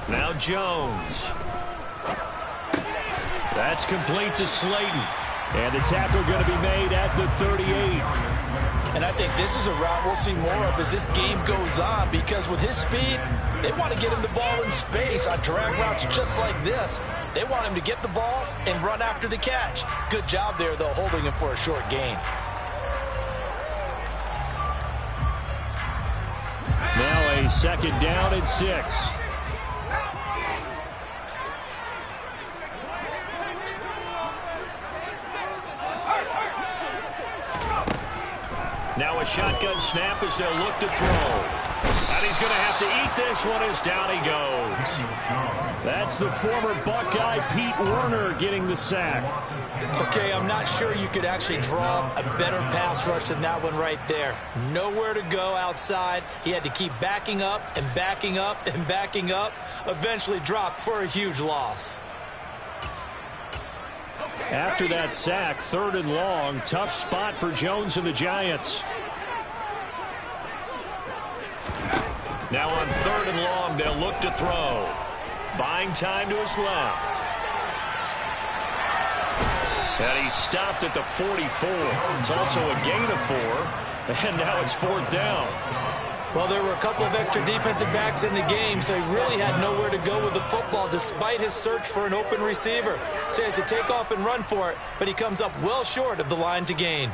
Now Jones. That's complete to Slayton. And the tackle going to be made at the 38. And I think this is a route we'll see more of as this game goes on, because with his speed, they want to get him the ball in space on drag routes just like this. They want him to get the ball and run after the catch. Good job there, though, holding him for a short gain. Now a second down and 6. Now a shotgun snap as they'll look to throw. And he's going to have to eat this one as down he goes. That's the former Buckeye Pete Werner getting the sack. Okay, I'm not sure you could actually draw a better pass rush than that one right there. Nowhere to go outside. He had to keep backing up and backing up and backing up. Eventually dropped for a huge loss. After that sack, 3rd and long, tough spot for Jones and the Giants. Now on 3rd and long, they'll look to throw. Buying time to his left. And he's stopped at the 44. It's also a gain of 4. And now it's 4th down. Well, there were a couple of extra defensive backs in the game, so he really had nowhere to go with the football despite his search for an open receiver. So he has to take off and run for it, but he comes up well short of the line to gain.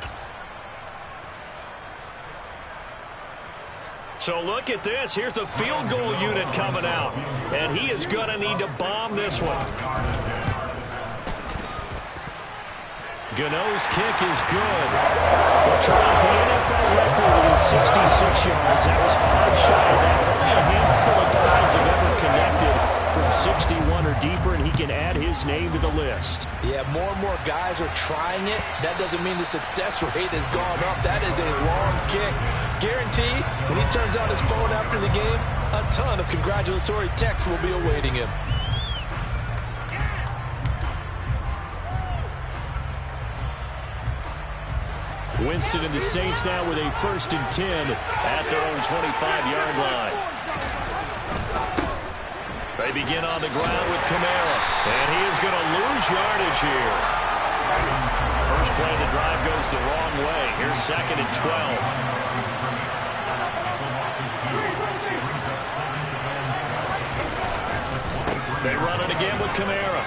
So look at this. Here's the field goal unit coming out. And he is going to need to bomb this one. Gano's kick is good. Which was the NFL record with 66 yards. That was 5 shy of that. Only a handful of guys have ever connected from 61 or deeper, and he can add his name to the list. Yeah, more and more guys are trying it. That doesn't mean the success rate has gone up. That is a long kick. Guaranteed, when he turns on his phone after the game, a ton of congratulatory texts will be awaiting him. Winston and the Saints now with a 1st and 10 at their own 25-yard line. They begin on the ground with Kamara, and he is going to lose yardage here. First play of the drive goes the wrong way. Here's 2nd and 12. They run it again with Kamara.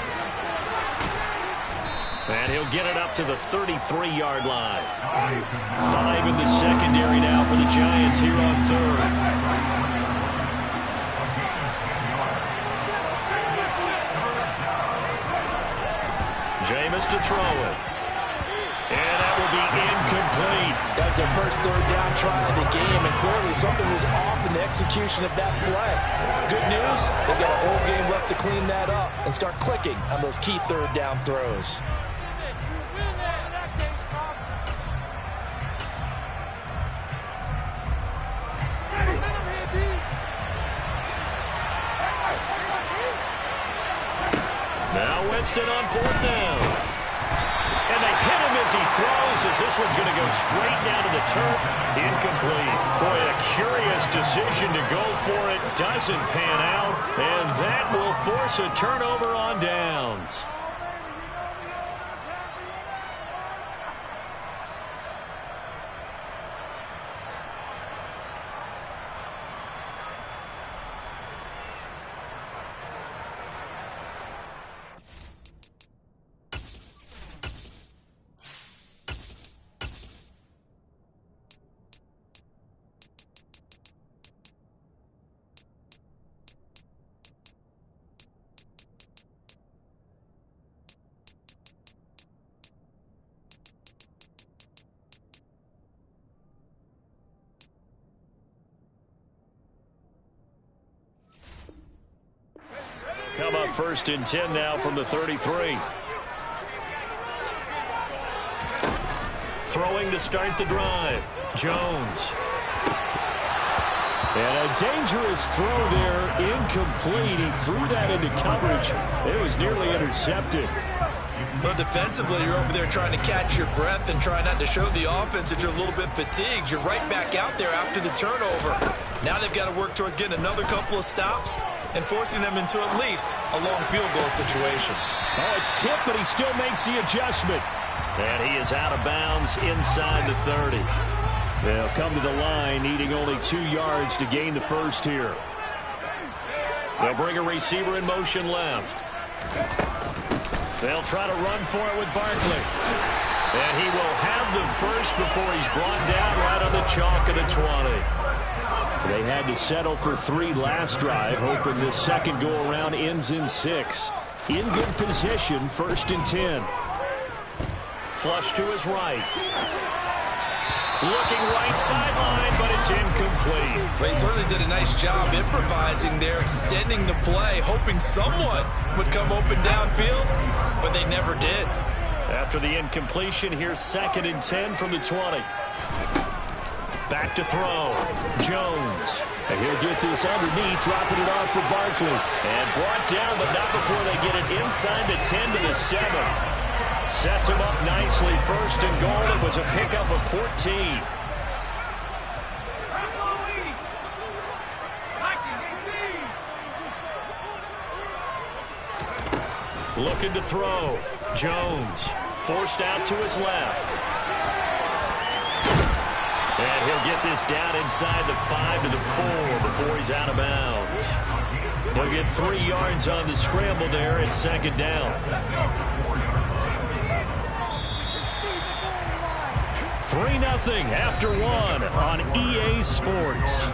And he'll get it up to the 33-yard line. 5 in the secondary now for the Giants here on 3rd. Jameis to throw it. And that will be incomplete. That's their first 3rd down try of the game, and clearly something was off in the execution of that play. Good news, they've got a whole game left to clean that up and start clicking on those key 3rd down throws. Winston on 4th down. And they hit him as he throws, as this one's going to go straight down to the turf. Incomplete. Boy, a curious decision to go for it. Doesn't pan out. And that will force a turnover on downs. Come up 1st and 10 now from the 33. Throwing to start the drive. Jones. And a dangerous throw there. Incomplete. He threw that into coverage. It was nearly intercepted. But defensively, you're over there trying to catch your breath and try not to show the offense that you're a little bit fatigued. You're right back out there after the turnover. Now they've got to work towards getting another couple of stops and forcing them into at least a long field goal situation. Oh, it's tipped, but he still makes the adjustment. And he is out of bounds inside the 30. They'll come to the line needing only 2 yards to gain the first here. They'll bring a receiver in motion left. They'll try to run for it with Barkley. And he will have the first before he's brought down right on the chalk of the 20. They had to settle for 3 last drive, hoping this second go-around ends in 6. In good position, 1st and 10. Flush to his right. Looking right sideline, but it's incomplete. They certainly did a nice job improvising there, extending the play, hoping someone would come open downfield, but they never did. After the incompletion, here's 2nd and 10 from the 20. Back to throw. Jones. And he'll get this underneath, dropping it off for Barkley. And brought down, but not before they get it inside the 10 to the 7. Sets him up nicely. 1st and goal. It was a pickup of 14. Looking to throw. Jones forced out to his left. And he'll get this down inside the 5 to the 4 before he's out of bounds. He'll get 3 yards on the scramble there at 2nd down. 3-0 after 1 on EA Sports.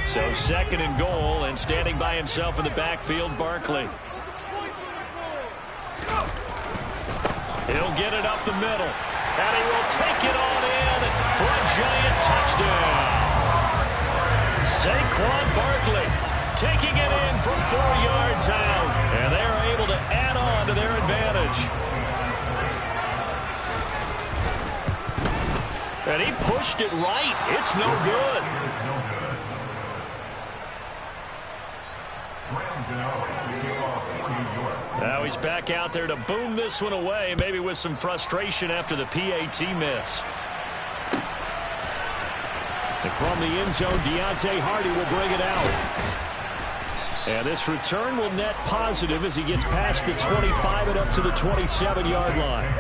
So 2nd and goal, and standing by himself in the backfield, Barkley. He'll get it up the middle, and he will take it on in for a giant touchdown. Saquon Barkley taking it in from 4 yards out, and they're able to add on to their advantage. And he pushed it right. It's no good. Now he's back out there to boom this one away, maybe with some frustration after the PAT miss. And from the end zone, Deontay Hardy will bring it out. And this return will net positive as he gets past the 25 and up to the 27-yard line.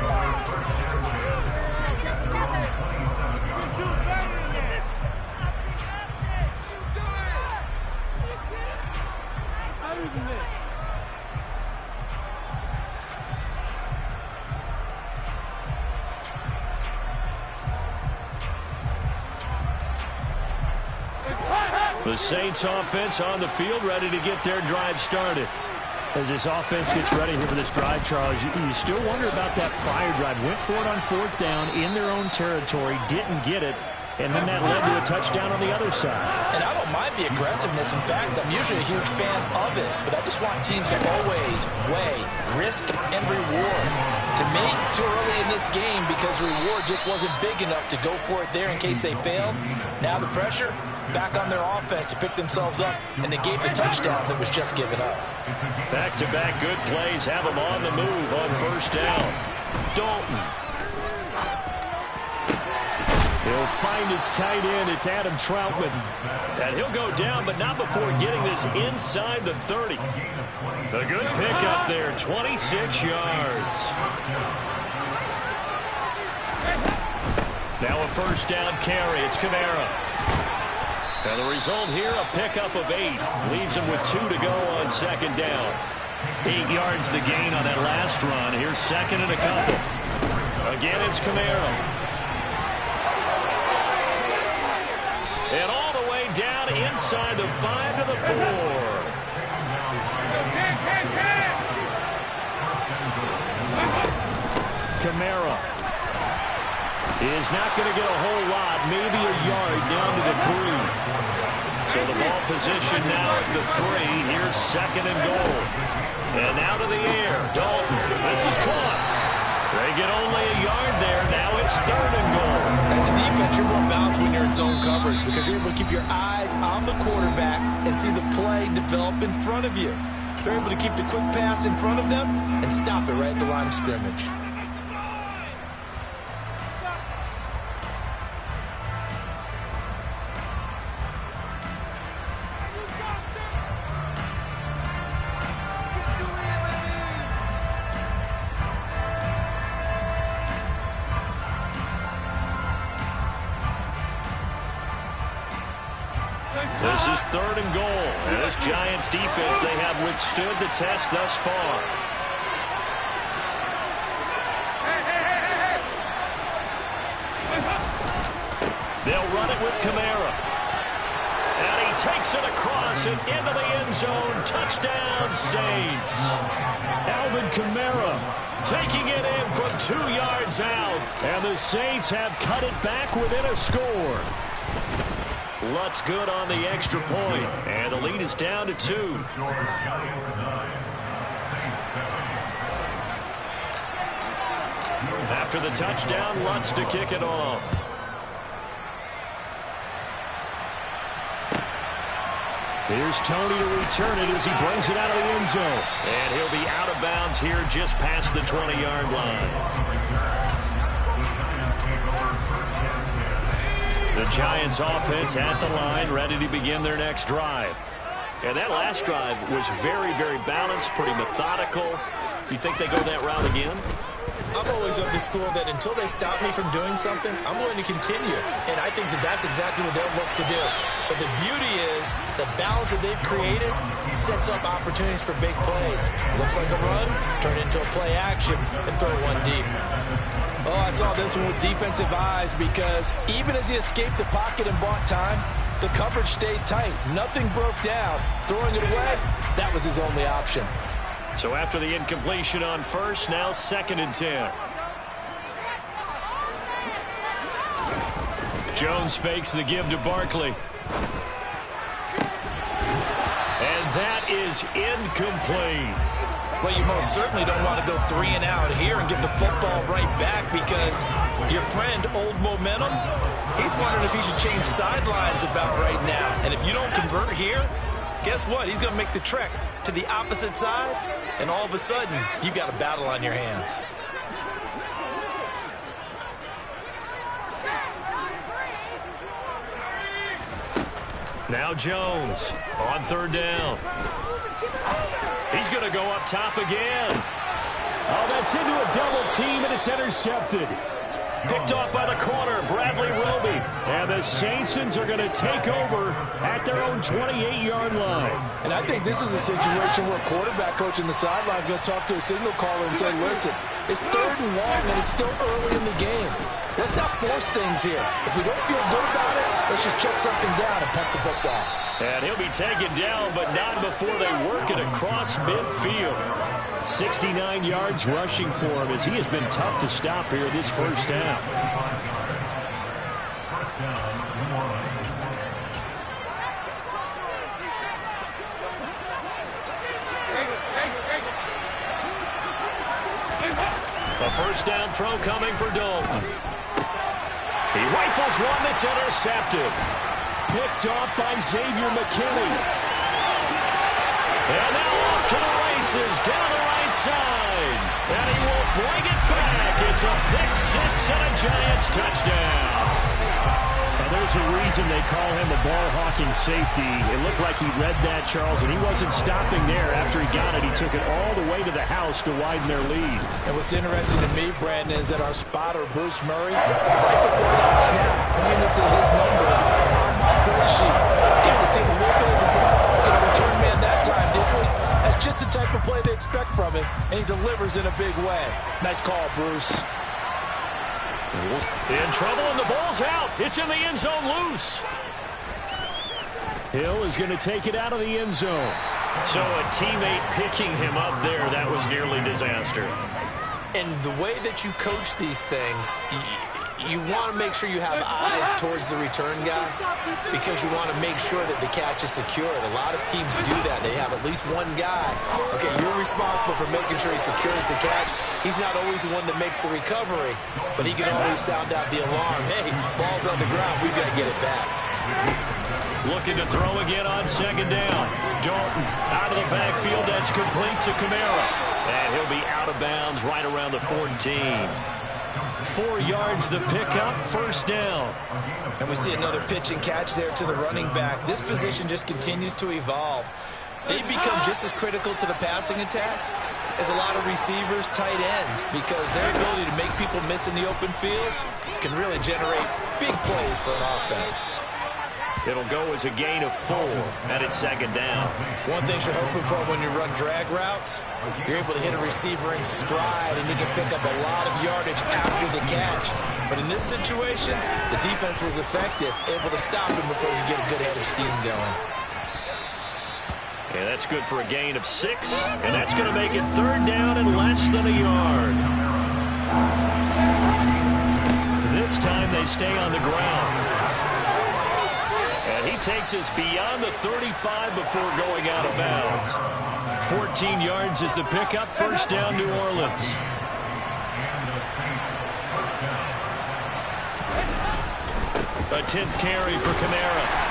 The Saints offense on the field, ready to get their drive started. As this offense gets ready here for this drive, Charles, you still wonder about that prior drive. Went for it on 4th down in their own territory, didn't get it, and then that led to a touchdown on the other side. And I don't mind the aggressiveness. In fact, I'm usually a huge fan of it, but I just want teams to always weigh risk and reward. To me, too early in this game because the reward just wasn't big enough to go for it there in case they failed. Now the pressure back on their offense to pick themselves up, and they gave the touchdown that was just given up. Back-to-back good plays have them on the move on 1st down. Dalton. He'll find its tight end. It's Adam Troutman. And he'll go down, but not before getting this inside the 30. A good pickup there, 26 yards. Now a 1st down carry. It's Kamara. And the result here, a pickup of 8. Leaves him with 2 to go on 2nd down. 8 yards the gain on that last run. Here's 2nd and a couple. Again, it's Kamara. And all the way down inside the 5 to the 4. Kamara is not going to get a whole lot, maybe a yard down to the 3. So the ball position now at the 3. Here's 2nd and goal. And now to the air. Dalton. This is caught. They get only a yard there. Now it's 3rd and goal. As a defense, you're more balanced when you're in zone coverage because you're able to keep your eyes on the quarterback and see the play develop in front of you. They're able to keep the quick pass in front of them and stop it right at the line of scrimmage. This is 3rd and goal, and this Giants defense, they have withstood the test thus far. They'll run it with Kamara. And he takes it across and into the end zone. Touchdown, Saints. Alvin Kamara taking it in from 2 yards out. And the Saints have cut it back within a score. Lutz good on the extra point, and the lead is down to 2. After the touchdown, Lutz to kick it off. Here's Tony to return it as he brings it out of the end zone. And he'll be out of bounds here just past the 20-yard line. The Giants offense at the line, ready to begin their next drive. And that last drive was very, very balanced, pretty methodical. You think they go that route again? I'm always of the school that until they stop me from doing something, I'm going to continue. And I think that that's exactly what they'll look to do. But the beauty is the balance that they've created sets up opportunities for big plays. Looks like a run, turn into a play action, and throw one deep. Oh, I saw this one with defensive eyes because even as he escaped the pocket and bought time, the coverage stayed tight. Nothing broke down. Throwing it away, that was his only option. So after the incompletion on first, now 2nd and 10. Jones fakes the give to Barkley. And that is incomplete. Well, you most certainly don't want to go 3 and out here and get the football right back because your friend, Old Momentum, he's wondering if he should change sidelines about right now. And if you don't convert here, guess what? He's going to make the trek to the opposite side, and all of a sudden, you've got a battle on your hands. Now Jones on 3rd down. He's going to go up top again. Oh, that's into a double team, and it's intercepted. Picked off by the corner, Bradley Roby. And the Saints are going to take over at their own 28-yard line. And I think this is a situation where quarterback coach in the sideline is going to talk to a signal caller and say, listen, it's 3rd and long, and it's still early in the game. Let's not force things here. If we don't feel good about it, let's just check something down and punt the football. And he'll be taken down, but not before they work it across midfield. 69 yards rushing for him as he has been tough to stop here this first half. A first down throw coming for Dalton. He rifles one that's intercepted. Picked off by Xavier McKinney. And now off to the races down the right side. And he will bring it back. It's a pick-6 and a Giants touchdown. Now there's a reason they call him a ball-hawking safety. It looked like he read that, Charles, and he wasn't stopping there. After he got it, he took it all the way to the house to widen their lead. And what's interesting to me, Brandon, is that our spotter, Bruce Murray, right before that snap, pointed to his number on the play sheet. Again, to see the little bit of a return man that time, didn't we? That's just the type of play they expect from him, and he delivers in a big way. Nice call, Bruce. In trouble, and the ball's out. It's in the end zone loose. Hill is going to take it out of the end zone. So a teammate picking him up there, that was nearly disaster. And the way that you coach these things, you want to make sure you have eyes towards the return guy because you want to make sure that the catch is secured. A lot of teams do that. They have at least one guy. Okay, you're responsible for making sure he secures the catch. He's not always the one that makes the recovery, but he can always sound out the alarm. Hey, ball's on the ground. We've got to get it back. Looking to throw again on second down. Dalton out of the backfield. That's complete to Kamara. And he'll be out of bounds right around the 14. 4 yards the pickup, first down. And we see another pitch and catch there to the running back. This position just continues to evolve. They become just as critical to the passing attack as a lot of receivers, tight ends, because their ability to make people miss in the open field can really generate big plays for an offense. It'll go as a gain of 4, and it's second down. One thing you're hoping for when you run drag routes, you're able to hit a receiver in stride, and you can pick up a lot of yardage after the catch. But in this situation, the defense was effective, able to stop him before you get a good head of steam going. And that's good for a gain of 6, and that's going to make it third down and less than a yard. This time they stay on the ground. And he takes us beyond the 35 before going out of bounds. 14 yards is the pickup, first down New Orleans. A 10th carry for Kamara.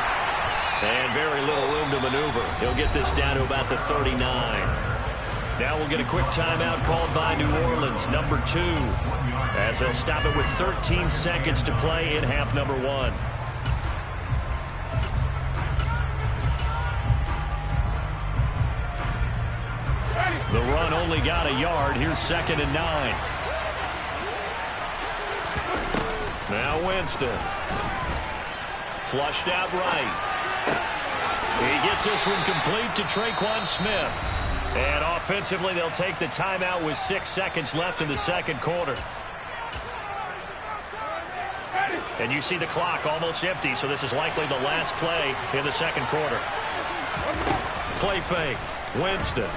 And very little room to maneuver. He'll get this down to about the 39. Now we'll get a quick timeout called by New Orleans, number 2. As they'll stop it with 13 seconds to play in half number 1. The run only got a yard. Here's second and 9. Now Winston. Flushed out right. He gets this one complete to Traquan Smith. And offensively, they'll take the timeout with 6 seconds left in the second quarter. And you see the clock almost empty, so this is likely the last play in the second quarter. Play fake. Winston.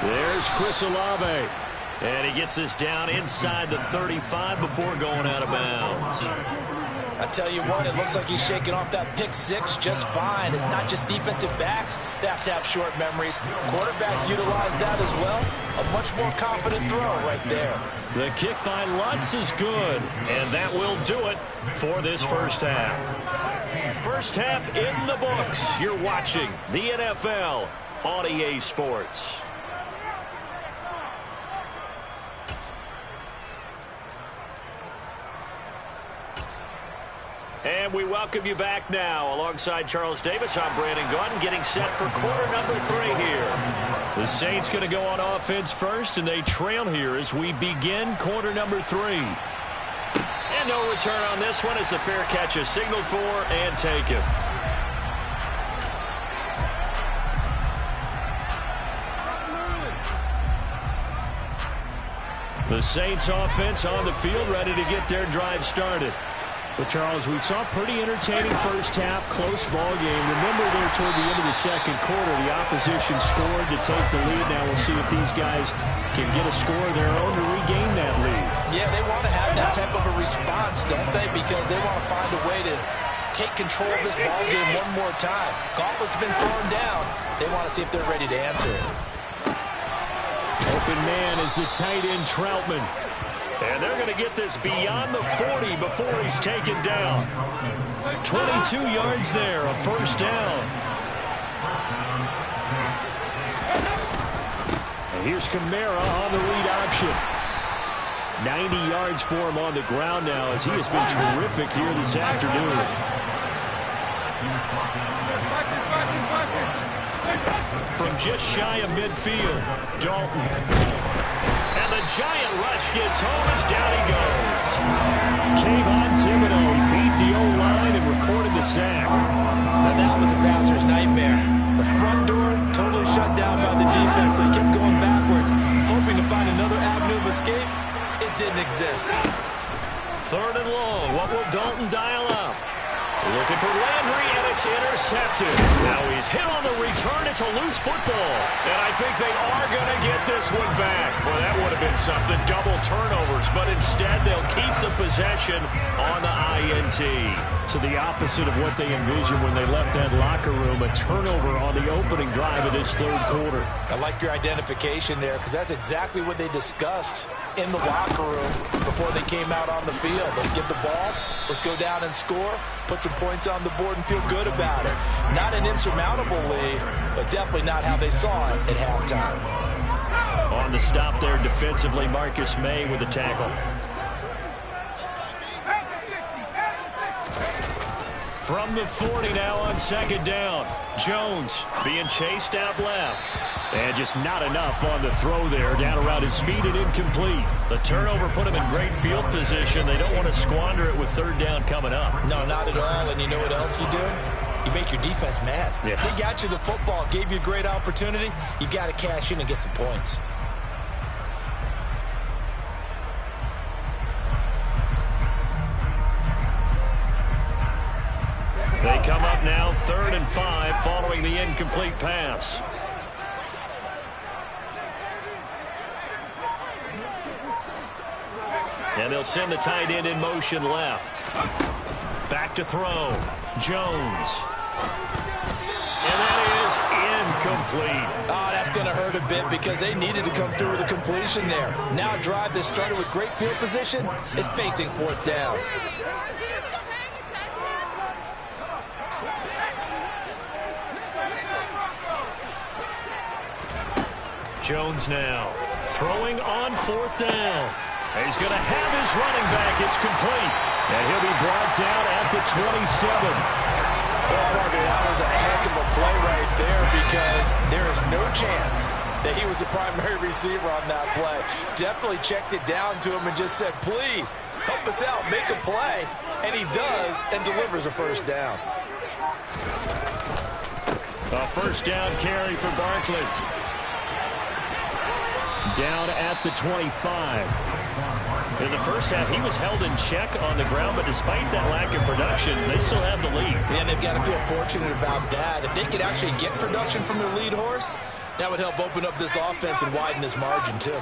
There's Chris Olave. And he gets this down inside the 35 before going out of bounds. I tell you what, it looks like he's shaking off that pick 6 just fine. It's not just defensive backs that have to have short memories. Quarterbacks utilize that as well. A much more confident throw right there. The kick by Lutz is good, and that will do it for this first half. First half in the books. You're watching the NFL on EA Sports. And we welcome you back now. Alongside Charles Davis, I'm Brandon Gunn, getting set for quarter number 3 here. The Saints going to go on offense first, and they trail here as we begin quarter number 3. And no return on this one as the fair catch is signaled for and taken. The Saints offense on the field, ready to get their drive started. Well, Charles, we saw a pretty entertaining first half, close ball game. Remember there toward the end of the second quarter, the opposition scored to take the lead. Now we'll see if these guys can get a score of their own to regain that lead. Yeah, they want to have that type of a response, don't they? Because they want to find a way to take control of this ball game one more time. Gauntlet's been thrown down. They want to see if they're ready to answer it. Open man is the tight end Troutman. And they're going to get this beyond the 40 before he's taken down. 22 yards there, a first down. And here's Kamara on the read option. 90 yards for him on the ground now as he has been terrific here this afternoon. From just shy of midfield, Dalton. And the giant rush gets home as down he goes. Kayvon Thibodeau beat the O-line and recorded the sack. Now that was a passer's nightmare. The front door totally shut down by the defense, so he kept going backwards, hoping to find another avenue of escape. It didn't exist. Third and long. What will Dalton dial up? Looking for Landry, and it's intercepted. Now he's hit on the return. It's a loose football. And I think they are going to get this one back. Well, that would have been something. Double turnovers. But instead, they'll keep the possession on the INT. So the opposite of what they envisioned when they left that locker room. A turnover on the opening drive of this third quarter. I like your identification there because that's exactly what they discussed in the locker room before they came out on the field. Let's get the ball. Let's go down and score. put some points on the board and feel good about it. Not an insurmountable lead, but definitely not how they saw it at halftime. On the stop there defensively, Marcus May with the tackle. From the 40 now on second down. Jones being chased out left. And just not enough on the throw there. Down around his feet and incomplete. The turnover put him in great field position. They don't want to squander it with third down coming up. No, not at all. And you know what else you do? You make your defense mad. Yeah. They got you the football, gave you a great opportunity. You got to cash in and get some points. They come up now 3rd and 5 following the incomplete pass. And they'll send the tight end in motion left. Back to throw. Jones. And that is incomplete. Oh, that's going to hurt a bit because they needed to come through with a completion there. Now a drive that started with great field position is facing 4th down. Jones now throwing on 4th down. He's going to have his running back. It's complete. And he'll be brought down at the 27. Well, Parker, that was a heck of a play right there because there is no chance that he was the primary receiver on that play. Definitely checked it down to him and just said, please, help us out, make a play. And he does and delivers a first down. A first down carry for Barkley. Down at the 25. In the first half, he was held in check on the ground, but despite that lack of production, they still have the lead. And they've got to feel fortunate about that. If they could actually get production from their lead horse, that would help open up this offense and widen this margin, too.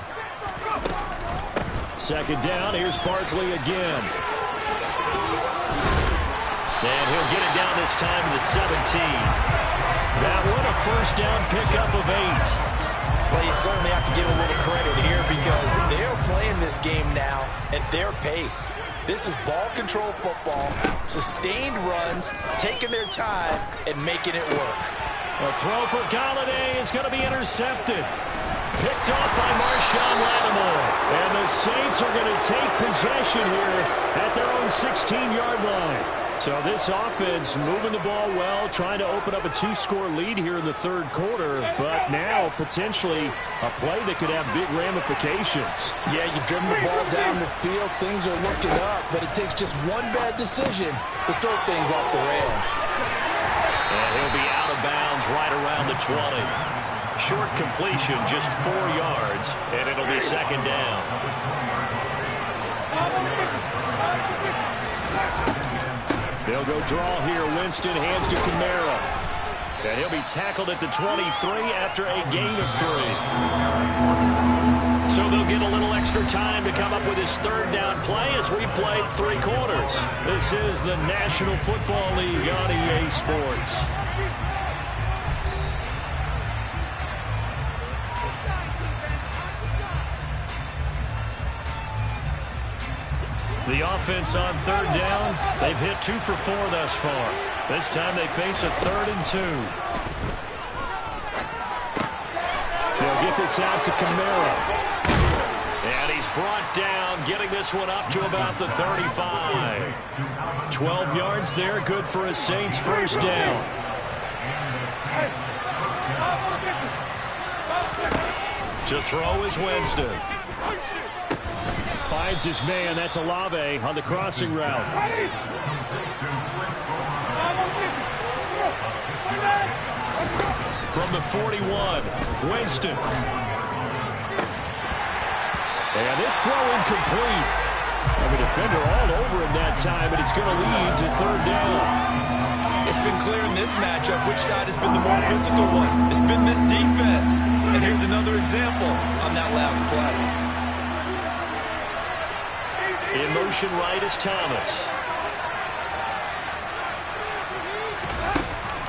Second down, here's Barkley again. And he'll get it down this time to the 17. That one a first down pickup of 8. Well, you certainly have to give a little credit here because they're playing this game now at their pace. This is ball control football, sustained runs, taking their time, and making it work. A throw for Galladay is going to be intercepted. Picked off by Marshawn Lattimore. And the Saints are going to take possession here at their own 16-yard line. So this offense moving the ball well, trying to open up a 2-score lead here in the third quarter, but now potentially a play that could have big ramifications. Yeah, you've driven the ball down the field. Things are looking up, but it takes just one bad decision to throw things off the rails. And he'll be out of bounds right around the 20. Short completion, just 4 yards, and it'll be second down. They'll go draw here. Winston hands to Kamara. And he'll be tackled at the 23 after a gain of 3. So they'll get a little extra time to come up with his third down play as we played 3 quarters. This is the National Football League on EA Sports. The offense on third down, they've hit 2 for 4 thus far. This time they face a 3rd and 2. They'll get this out to Kamara. And he's brought down, getting this one up to about the 35. 12 yards there, good for a Saints first down. To throw is Winston. Finds his man. That's Olave on the crossing route. From the 41, Winston. And this throw incomplete. And the defender all over him that time, but it's going to lead to third down. It's been clear in this matchup which side has been the more physical one. It's been this defense. And here's another example on that last play. In motion right is Thomas.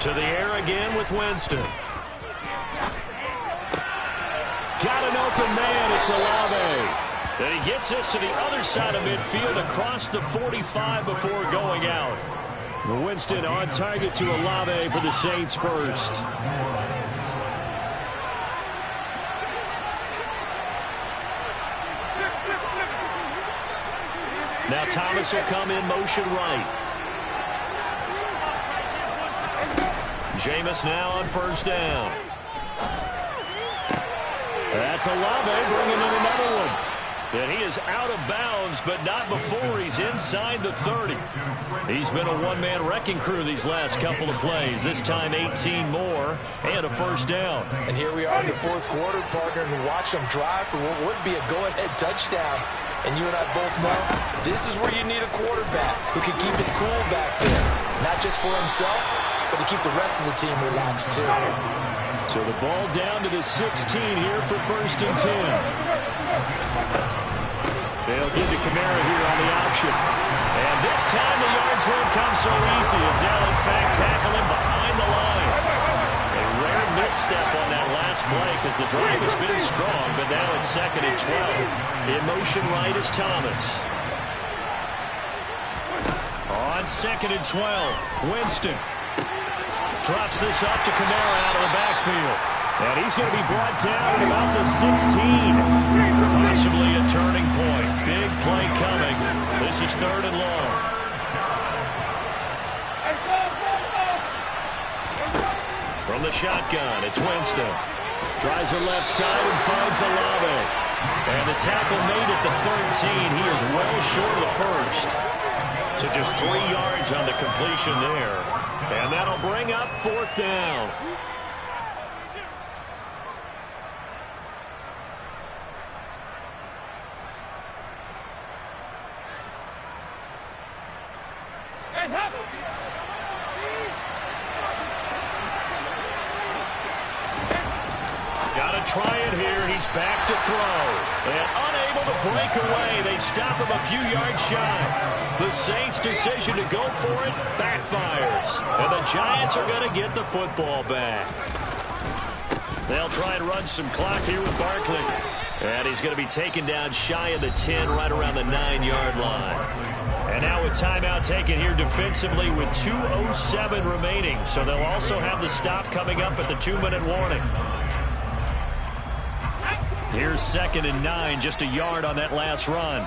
To the air again with Winston. Got an open man. It's Olave. And he gets us to the other side of midfield across the 45 before going out. Winston on target to Olave for the Saints first. Now Thomas will come in motion right. Jameis now on first down. That's Olave bringing in another one. And he is out of bounds, but not before he's inside the 30. He's been a one-man wrecking crew these last couple of plays. This time 18 more and a first down. And here we are in the fourth quarter, partner, and watch them drive for what would be a go-ahead touchdown. And you and I both know this is where you need a quarterback who can keep his cool back there. Not just for himself, but to keep the rest of the team relaxed too. So the ball down to the 16 here for first and 10. They'll give to Kamara here on the option. And this time the yards won't come so easy as they'll in fact tackle him behind the line. A rare misstep on that last play because the drive has been strong, but now it's second and 12. In motion right is Thomas. On second and 12, Winston drops this up to Kamara out of the backfield. And he's going to be brought down at about the 16. Possibly a turning point. Big play coming. This is third and long. From the shotgun, it's Winston. Tries the left side and finds Olave. And the tackle made at the 13. He is well short of the first. So just 3 yards on the completion there. And that'll bring up fourth down. Got to try it here. He's back to throw. And unable to break away. They stop him a few yards shy. The Saints' decision to go for it backfires. And the Giants are going to get the football back. They'll try and run some clock here with Barkley. And he's going to be taken down shy of the 10, right around the 9-yard line. And now a timeout taken here defensively with 2:07 remaining. So they'll also have the stop coming up at the 2-minute warning. Here's second and 9, just a yard on that last run.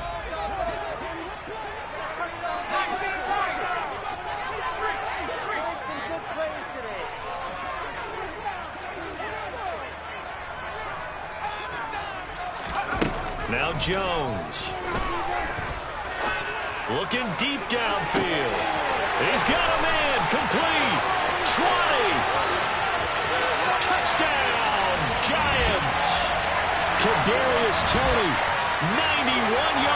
Now Jones. Looking deep downfield. He's got a man complete. 20. Touchdown, Giants. Kadarius Toney, 91 yards.